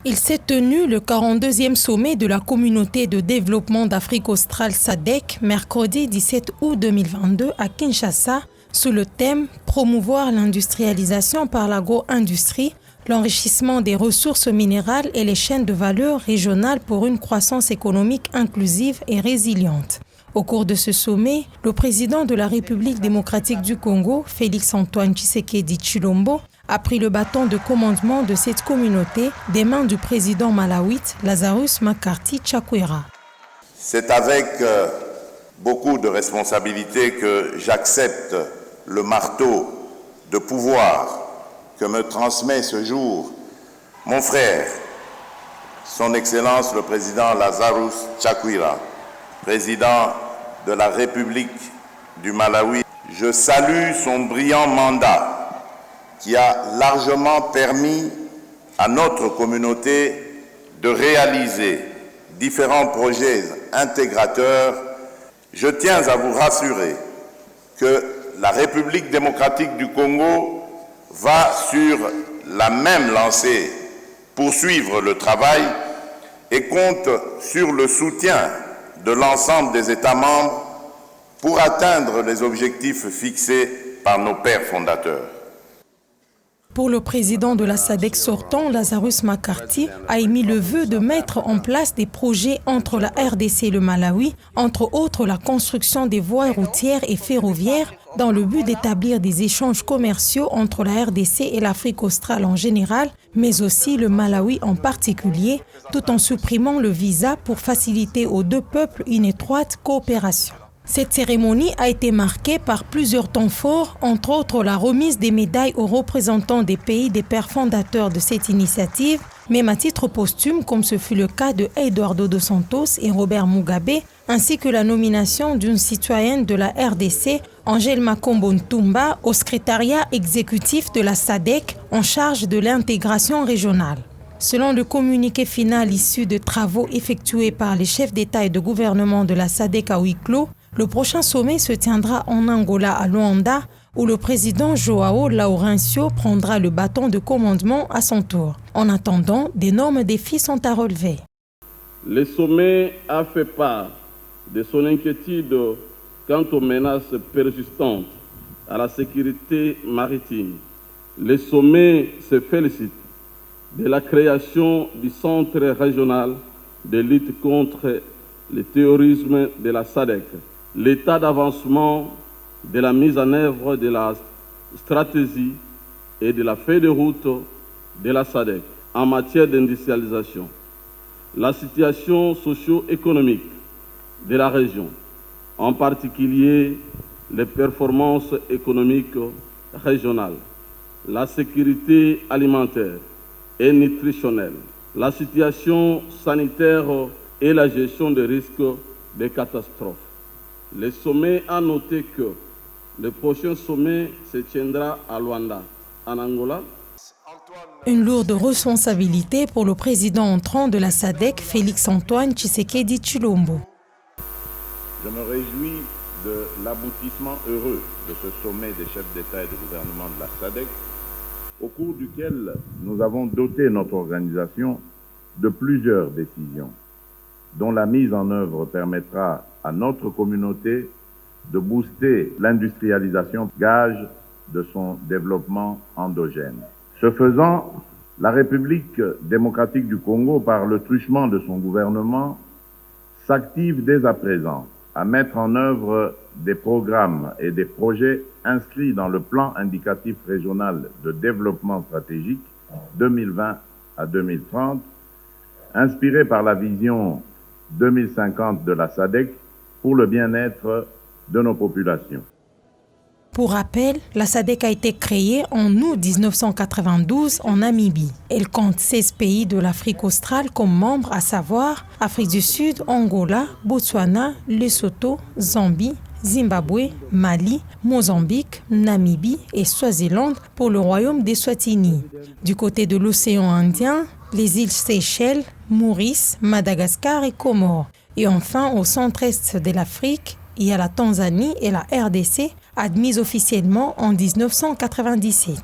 Il s'est tenu le 42e sommet de la communauté de développement d'Afrique australe SADC mercredi 17 août 2022 à Kinshasa sous le thème « Promouvoir l'industrialisation par l'agro-industrie, l'enrichissement des ressources minérales et les chaînes de valeur régionales pour une croissance économique inclusive et résiliente ». Au cours de ce sommet, le président de la République démocratique du Congo, Félix-Antoine Tshisekedi Tshilombo, a pris le bâton de commandement de cette communauté des mains du président malawite Lazarus Makarti Chakwera. C'est avec beaucoup de responsabilité que j'accepte le marteau de pouvoir que me transmet ce jour mon frère, son Excellence le président Lazarus Chakwera, président de la République du Malawi. Je salue son brillant mandat qui a largement permis à notre communauté de réaliser différents projets intégrateurs. Je tiens à vous rassurer que la République démocratique du Congo va sur la même lancée poursuivre le travail et compte sur le soutien de l'ensemble des États membres pour atteindre les objectifs fixés par nos pères fondateurs. Pour le président de la SADC sortant, Lazarus Makarti a émis le vœu de mettre en place des projets entre la RDC et le Malawi, entre autres la construction des voies routières et ferroviaires, dans le but d'établir des échanges commerciaux entre la RDC et l'Afrique australe en général, mais aussi le Malawi en particulier, tout en supprimant le visa pour faciliter aux deux peuples une étroite coopération. Cette cérémonie a été marquée par plusieurs temps forts, entre autres la remise des médailles aux représentants des pays des pères fondateurs de cette initiative, même à titre posthume comme ce fut le cas de Eduardo dos Santos et Robert Mugabe, ainsi que la nomination d'une citoyenne de la RDC, Angèle Makombo Ntumba, au secrétariat exécutif de la SADC en charge de l'intégration régionale. Selon le communiqué final issu de travaux effectués par les chefs d'État et de gouvernement de la SADC à huis clos, le prochain sommet se tiendra en Angola à Luanda, où le président João Lourenço prendra le bâton de commandement à son tour. En attendant, d'énormes défis sont à relever. Le sommet a fait part de son inquiétude quant aux menaces persistantes à la sécurité maritime. Le sommet se félicite de la création du Centre régional de lutte contre le terrorisme de la SADC, l'état d'avancement de la mise en œuvre de la stratégie et de la feuille de route de la SADC en matière d'industrialisation, la situation socio-économique de la région, en particulier les performances économiques régionales, la sécurité alimentaire et nutritionnelle, la situation sanitaire et la gestion des risques de catastrophes. Le sommet a noté que le prochain sommet se tiendra à Luanda, en Angola. Une lourde responsabilité pour le président entrant de la SADC, Félix-Antoine Tshisekedi Tshilombo. Je me réjouis de l'aboutissement heureux de ce sommet des chefs d'État et de gouvernement de la SADC, au cours duquel nous avons doté notre organisation de plusieurs décisions, dont la mise en œuvre permettra à notre communauté de booster l'industrialisation, gage de son développement endogène. Ce faisant, la République démocratique du Congo, par le truchement de son gouvernement, s'active dès à présent à mettre en œuvre des programmes et des projets inscrits dans le plan indicatif régional de développement stratégique 2020 à 2030, inspiré par la vision 2050 de la SADC pour le bien-être de nos populations. Pour rappel, la SADC a été créée en août 1992 en Namibie. Elle compte 16 pays de l'Afrique australe comme membres, à savoir Afrique du Sud, Angola, Botswana, Lesotho, Zambie, Zimbabwe, Mali, Mozambique, Namibie et Swaziland pour le royaume d'Eswatini. Du côté de l'océan Indien, les îles Seychelles, Maurice, Madagascar et Comores. Et enfin, au centre-est de l'Afrique, il y a la Tanzanie et la RDC, admises officiellement en 1997.